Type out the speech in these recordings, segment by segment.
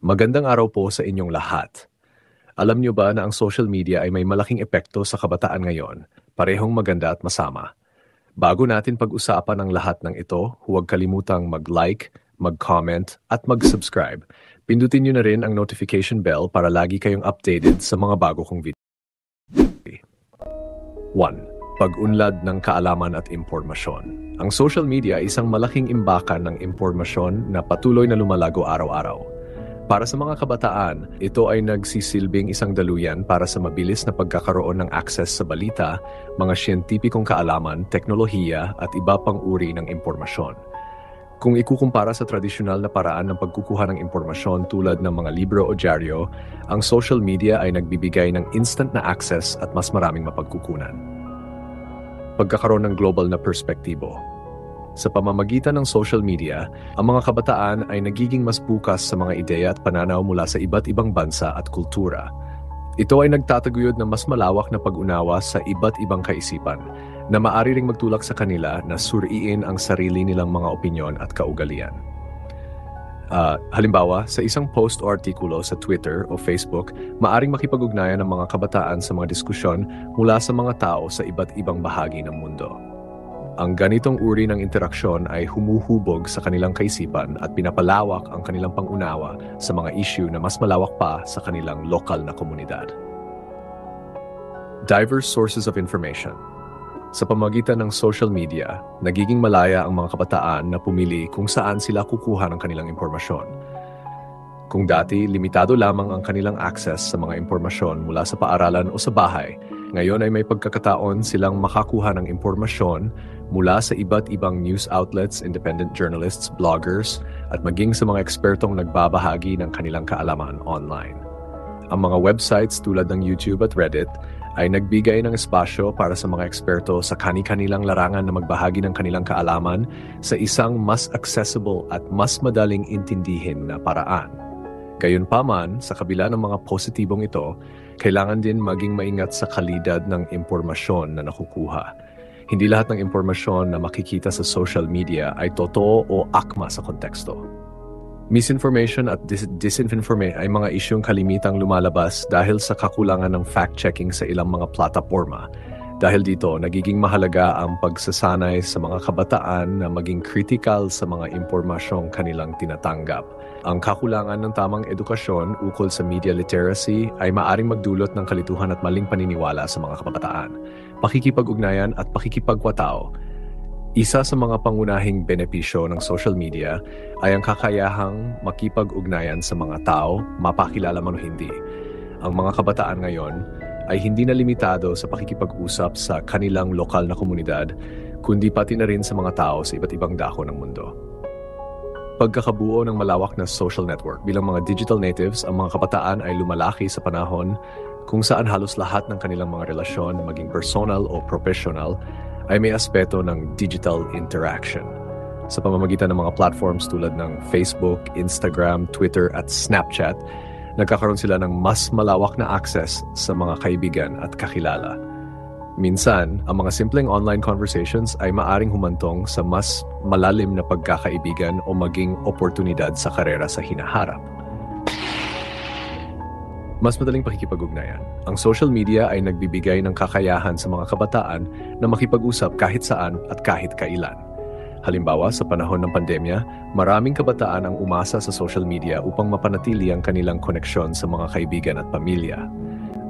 Magandang araw po sa inyong lahat. Alam niyo ba na ang social media ay may malaking epekto sa kabataan ngayon, parehong maganda at masama? Bago natin pag-usapan ang lahat ng ito, huwag kalimutang mag-like, mag-comment at mag-subscribe. Pindutin niyo na rin ang notification bell para lagi kayong updated sa mga bago kong video. 1. Pag-unlad ng kaalaman at impormasyon. Ang social media ay isang malaking imbakan ng impormasyon na patuloy na lumalago araw-araw. Para sa mga kabataan, ito ay nagsisilbing isang daluyan para sa mabilis na pagkakaroon ng access sa balita, mga siyentipikong kaalaman, teknolohiya at iba pang uri ng impormasyon. Kung ikukumpara sa tradisyonal na paraan ng pagkukuha ng impormasyon tulad ng mga libro o dyaryo, ang social media ay nagbibigay ng instant na access at mas maraming mapagkukunan. Pagkakaroon ng global na perspektibo. Sa pamamagitan ng social media, ang mga kabataan ay nagiging mas bukas sa mga ideya at pananaw mula sa iba't ibang bansa at kultura. Ito ay nagtataguyod ng mas malawak na pag-unawa sa iba't ibang kaisipan na maaari ring magtulak sa kanila na suriin ang sarili nilang mga opinyon at kaugalian. Halimbawa, sa isang post o artikulo sa Twitter o Facebook, maaring makipag-ugnayan ng mga kabataan sa mga diskusyon mula sa mga tao sa iba't ibang bahagi ng mundo. Ang ganitong uri ng interaksyon ay humuhubog sa kanilang kaisipan at pinapalawak ang kanilang pangunawa sa mga issue na mas malawak pa sa kanilang lokal na komunidad. Diverse sources of information. Sa pamamagitan ng social media, nagiging malaya ang mga kabataan na pumili kung saan sila kukuha ng kanilang impormasyon. Kung dati, limitado lamang ang kanilang access sa mga impormasyon mula sa paaralan o sa bahay, ngayon ay may pagkakataon silang makakuha ng impormasyon mula sa iba't ibang news outlets, independent journalists, bloggers, at maging sa mga ekspertong nagbabahagi ng kanilang kaalaman online. Ang mga websites tulad ng YouTube at Reddit ay nagbigay ng espasyo para sa mga eksperto sa kani-kanilang larangan na magbahagi ng kanilang kaalaman sa isang mas accessible at mas madaling intindihin na paraan. Gayunpaman, sa kabila ng mga positibong ito, kailangan din maging maingat sa kalidad ng impormasyon na nakukuha. Hindi lahat ng impormasyon na makikita sa social media ay totoo o akma sa konteksto. Misinformation at disinformation ay mga isyong kalimitang lumalabas dahil sa kakulangan ng fact-checking sa ilang mga plataporma. Dahil dito, nagiging mahalaga ang pagsasanay sa mga kabataan na maging critical sa mga impormasyong kanilang tinatanggap. Ang kakulangan ng tamang edukasyon ukol sa media literacy ay maaring magdulot ng kalituhan at maling paniniwala sa mga kabataan. Pakikipag-ugnayan at pakikipagwatao. Isa sa mga pangunahing benepisyo ng social media ay ang kakayahang makipag-ugnayan sa mga tao, mapakilala man o hindi. Ang mga kabataan ngayon ay hindi na limitado sa pakikipag-usap sa kanilang lokal na komunidad, kundi pati na rin sa mga tao sa iba't ibang dako ng mundo. Pagkakabuo ng malawak na social network bilang mga digital natives, ang mga kabataan ay lumalaki sa panahon kung saan halos lahat ng kanilang mga relasyon, maging personal o professional, ay may aspeto ng digital interaction. Sa pamamagitan ng mga platforms tulad ng Facebook, Instagram, Twitter at Snapchat, nagkakaroon sila ng mas malawak na access sa mga kaibigan at kakilala. Minsan, ang mga simpleng online conversations ay maaring humantong sa mas malalim na pagkakaibigan o maging oportunidad sa karera sa hinaharap. Mas madaling pakikipag-ugnayan. Ang social media ay nagbibigay ng kakayahan sa mga kabataan na makipag-usap kahit saan at kahit kailan. Halimbawa, sa panahon ng pandemya, maraming kabataan ang umasa sa social media upang mapanatili ang kanilang koneksyon sa mga kaibigan at pamilya.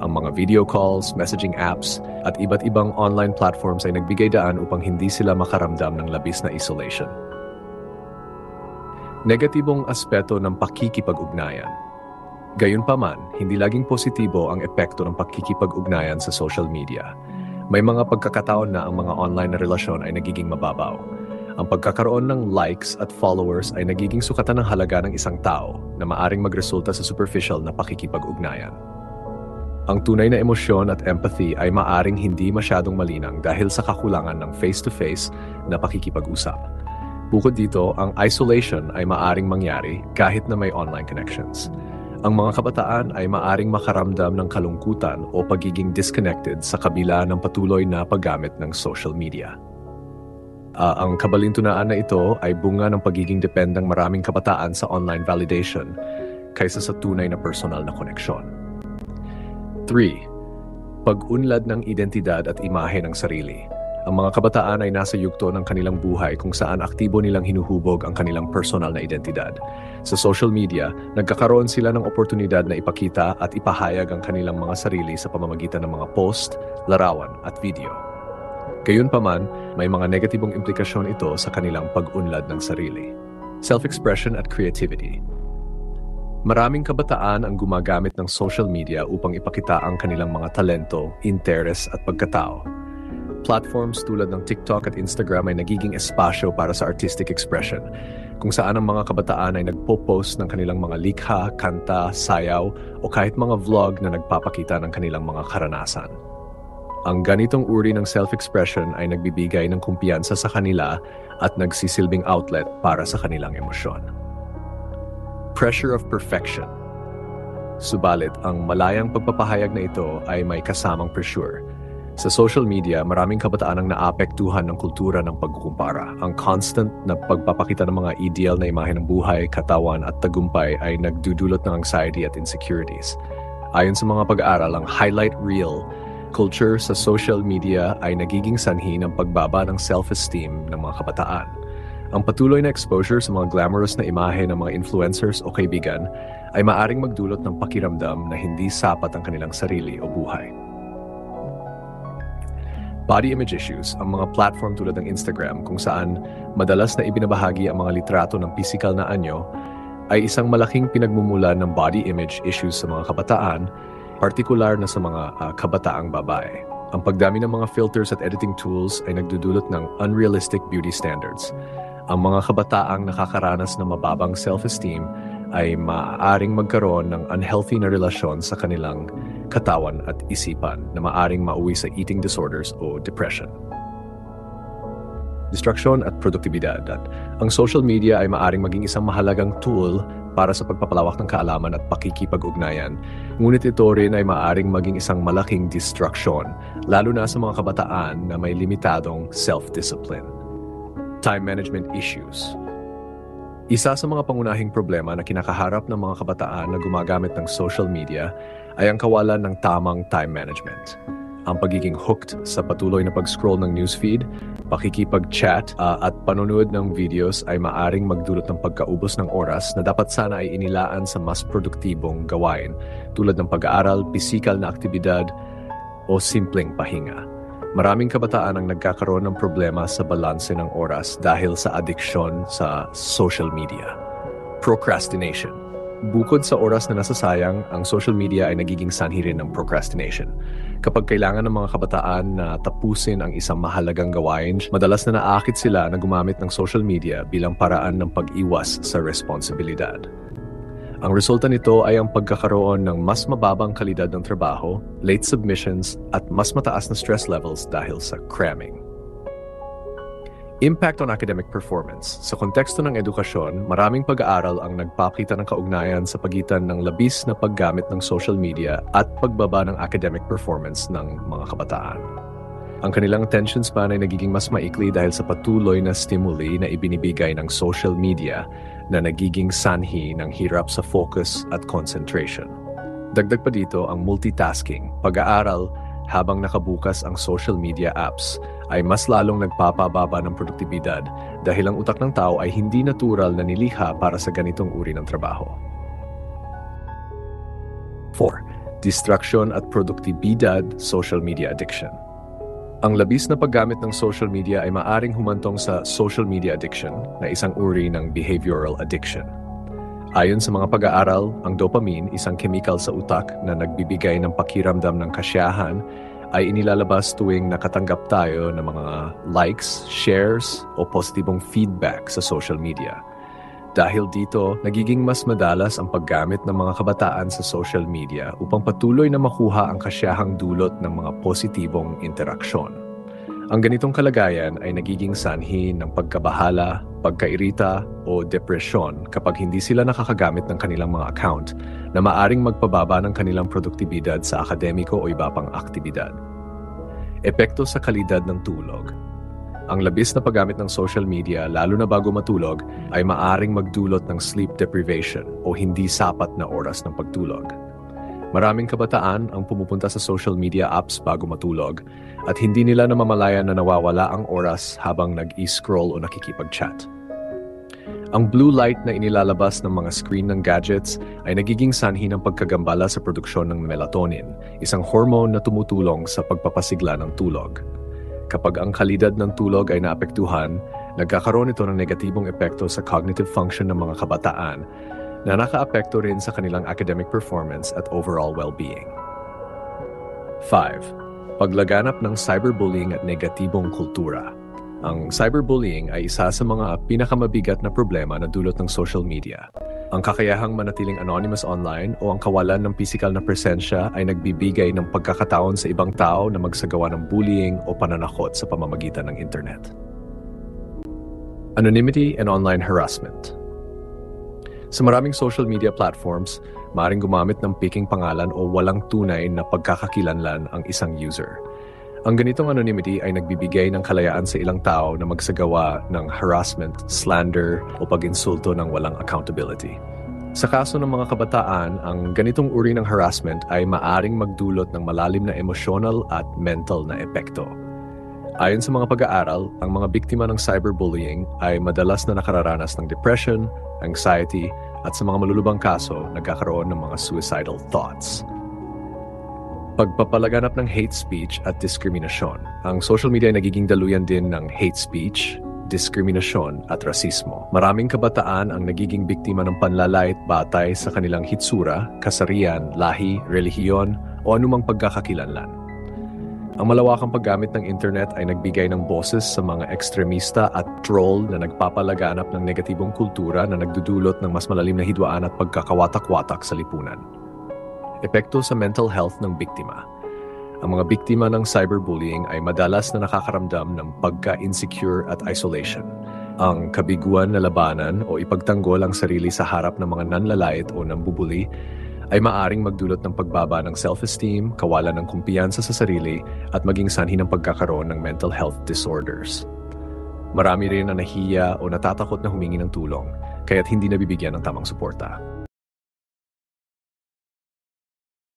Ang mga video calls, messaging apps, at iba't ibang online platforms ay nagbigay daan upang hindi sila makaramdam ng labis na isolation. Negatibong aspeto ng pakikipag-ugnayan. Gayunpaman, hindi laging positibo ang epekto ng pakikipag-ugnayan sa social media. May mga pagkakataon na ang mga online na relasyon ay nagiging mababaw. Ang pagkakaroon ng likes at followers ay nagiging sukatan ng halaga ng isang tao na maaring magresulta sa superficial na pakikipag-ugnayan. Ang tunay na emosyon at empathy ay maaring hindi masyadong malinang dahil sa kakulangan ng face-to-face na pakikipag-usap. Bukod dito, ang isolation ay maaring mangyari kahit na may online connections. Ang mga kabataan ay maaring makaramdam ng kalungkutan o pagiging disconnected sa kabila ng patuloy na paggamit ng social media. Ang kabalintunaan na ito ay bunga ng pagiging dependang maraming kabataan sa online validation. kaysa sa tunay na personal na koneksyon. 3. Pag-unlad ng identidad at imahe ng sarili. Ang mga kabataan ay nasa yugto ng kanilang buhay kung saan aktibo nilang hinuhubog ang kanilang personal na identidad. Sa social media, nagkakaroon sila ng oportunidad na ipakita at ipahayag ang kanilang mga sarili sa pamamagitan ng mga post, larawan at video. Gayunpaman, may mga negatibong implikasyon ito sa kanilang pag-unlad ng sarili. Self-expression at creativity. Maraming kabataan ang gumagamit ng social media upang ipakita ang kanilang mga talento, interes at pagkatao. Platforms tulad ng TikTok at Instagram ay nagiging espasyo para sa artistic expression, kung saan ang mga kabataan ay nagpo-post ng kanilang mga likha, kanta, sayaw o kahit mga vlog na nagpapakita ng kanilang mga karanasan. Ang ganitong uri ng self-expression ay nagbibigay ng kumpiyansa sa kanila at nagsisilbing outlet para sa kanilang emosyon. Pressure of perfection. Subalit, ang malayang pagpapahayag na ito ay may kasamang pressure. Sa social media, maraming kabataan ang naapektuhan ng kultura ng pagkukumpara. Ang constant na pagpapakita ng mga ideal na imahe ng buhay, katawan at tagumpay ay nagdudulot ng anxiety at insecurities. Ayon sa mga pag-aaral, ang highlight reel culture sa social media ay nagiging sanhi ng pagbaba ng self-esteem ng mga kabataan. Ang patuloy na exposure sa mga glamorous na imahe ng mga influencers o kaibigan ay maaring magdulot ng pakiramdam na hindi sapat ang kanilang sarili o buhay. Body image issues, ang mga platform tulad ng Instagram kung saan madalas na ibinabahagi ang mga litrato ng pisikal na anyo ay isang malaking pinagmumulan ng body image issues sa mga kabataan, partikular na sa mga kabataang babae. Ang pagdami ng mga filters at editing tools ay nagdudulot ng unrealistic beauty standards. Ang mga kabataang nakakaranas ng mababang self-esteem ay maaaring magkaroon ng unhealthy na relasyon sa kanilang katawan at isipan na maaaring mauwi sa eating disorders o depression. Distraksyon at produktibidad. Ang social media ay maaaring maging isang mahalagang tool para sa pagpapalawak ng kaalaman at pakikipag-ugnayan. Ngunit ito rin ay maaaring maging isang malaking distraksyon, lalo na sa mga kabataan na may limitadong self-discipline. Time management issues. Isa sa mga pangunahing problema na kinakaharap ng mga kabataan na gumagamit ng social media ay ang kawalan ng tamang time management. Ang pagiging hooked sa patuloy na pag-scroll ng newsfeed, pakikipag-chat at panonood ng videos ay maaring magdulot ng pagkaubos ng oras na dapat sana ay inilaan sa mas produktibong gawain tulad ng pag-aaral, pisikal na aktibidad o simpleng pahinga. Maraming kabataan ang nagkakaroon ng problema sa balanse ng oras dahil sa adiksyon sa social media. Procrastination. Bukod sa oras na nasasayang, ang social media ay nagiging sanhi rin ng procrastination. Kapag kailangan ng mga kabataan na tapusin ang isang mahalagang gawain, madalas na naakit sila na gumamit ng social media bilang paraan ng pag-iwas sa responsibilidad. Ang resulta nito ay ang pagkakaroon ng mas mababang kalidad ng trabaho, late submissions, at mas mataas na stress levels dahil sa cramming. Impact on academic performance. Sa konteksto ng edukasyon, maraming pag-aaral ang nagpakita ng kaugnayan sa pagitan ng labis na paggamit ng social media at pagbaba ng academic performance ng mga kabataan. Ang kanilang attention span ay nagiging mas maikli dahil sa patuloy na stimuli na ibinibigay ng social media na nagiging sanhi ng hirap sa focus at concentration. Dagdag pa dito ang multitasking, pag-aaral habang nakabukas ang social media apps ay mas lalong nagpapababa ng produktibidad dahil ang utak ng tao ay hindi natural na nilikha para sa ganitong uri ng trabaho. 4. Distraction at produktibidad, social media addiction. Ang labis na paggamit ng social media ay maaring humantong sa social media addiction na isang uri ng behavioral addiction. Ayon sa mga pag-aaral, ang dopamine, isang chemical sa utak na nagbibigay ng pakiramdam ng kasiyahan, ay inilalabas tuwing nakatanggap tayo ng mga likes, shares o positibong feedback sa social media. Dahil dito, nagiging mas madalas ang paggamit ng mga kabataan sa social media upang patuloy na makuha ang kasiyahang dulot ng mga positibong interaksyon. Ang ganitong kalagayan ay nagiging sanhi ng pagkabahala, pagkairita o depresyon kapag hindi sila nakakagamit ng kanilang mga account na maaring magpababa ng kanilang produktibidad sa akademiko o iba pang aktibidad. Epekto sa kalidad ng tulog. Ang labis na paggamit ng social media, lalo na bago matulog, ay maaring magdulot ng sleep deprivation o hindi sapat na oras ng pagtulog. Maraming kabataan ang pumupunta sa social media apps bago matulog at hindi nila namamalayan na nawawala ang oras habang nag-e-scroll o nakikipag-chat. Ang blue light na inilalabas ng mga screen ng gadgets ay nagiging sanhi ng pagkagambala sa produksyon ng melatonin, isang hormone na tumutulong sa pagpapasigla ng tulog. Kapag ang kalidad ng tulog ay naapektuhan, nagkakaroon ito ng negatibong epekto sa cognitive function ng mga kabataan na nakaapekto rin sa kanilang academic performance at overall well-being. 5. Paglaganap ng cyberbullying at negatibong kultura. Ang cyberbullying ay isa sa mga pinakamabigat na problema na dulot ng social media. Ang kakayahang manatiling anonymous online o ang kawalan ng pisikal na presensya ay nagbibigay ng pagkakataon sa ibang tao na magsagawa ng bullying o pananakot sa pamamagitan ng internet. Anonymity and online harassment. Sa maraming social media platforms, maaaring gumamit ng peking pangalan o walang tunay na pagkakakilanlan ang isang user. Ang ganitong anonymity ay nagbibigay ng kalayaan sa ilang tao na magsagawa ng harassment, slander o pag-insulto ng walang accountability. Sa kaso ng mga kabataan, ang ganitong uri ng harassment ay maaring magdulot ng malalim na emotional at mental na epekto. Ayon sa mga pag-aaral, ang mga biktima ng cyberbullying ay madalas na nakararanas ng depression, anxiety, at sa mga malulubang kaso, nagkakaroon ng mga suicidal thoughts. Pagpapalaganap ng hate speech at diskriminasyon. Ang social media ay nagiging daluyan din ng hate speech, diskriminasyon at rasismo. Maraming kabataan ang nagiging biktima ng panlalait batay sa kanilang hitsura, kasarian, lahi, relihiyon o anumang pagkakakilanlan. Ang malawakang paggamit ng internet ay nagbigay ng boses sa mga ekstremista at troll na nagpapalaganap ng negatibong kultura na nagdudulot ng mas malalim na hidwaan at pagkakawatak-watak sa lipunan. Epekto sa mental health ng biktima. Ang mga biktima ng cyberbullying ay madalas na nakakaramdam ng pagka-insecure at isolation. Ang kabiguan na labanan o ipagtanggol ang sarili sa harap ng mga nanlalait o nambubuli ay maaring magdulot ng pagbaba ng self-esteem, kawalan ng kumpiyansa sa sarili at maging sanhi ng pagkakaroon ng mental health disorders. Marami rin na nahiya o natatakot na humingi ng tulong, kaya't hindi nabibigyan ng tamang suporta.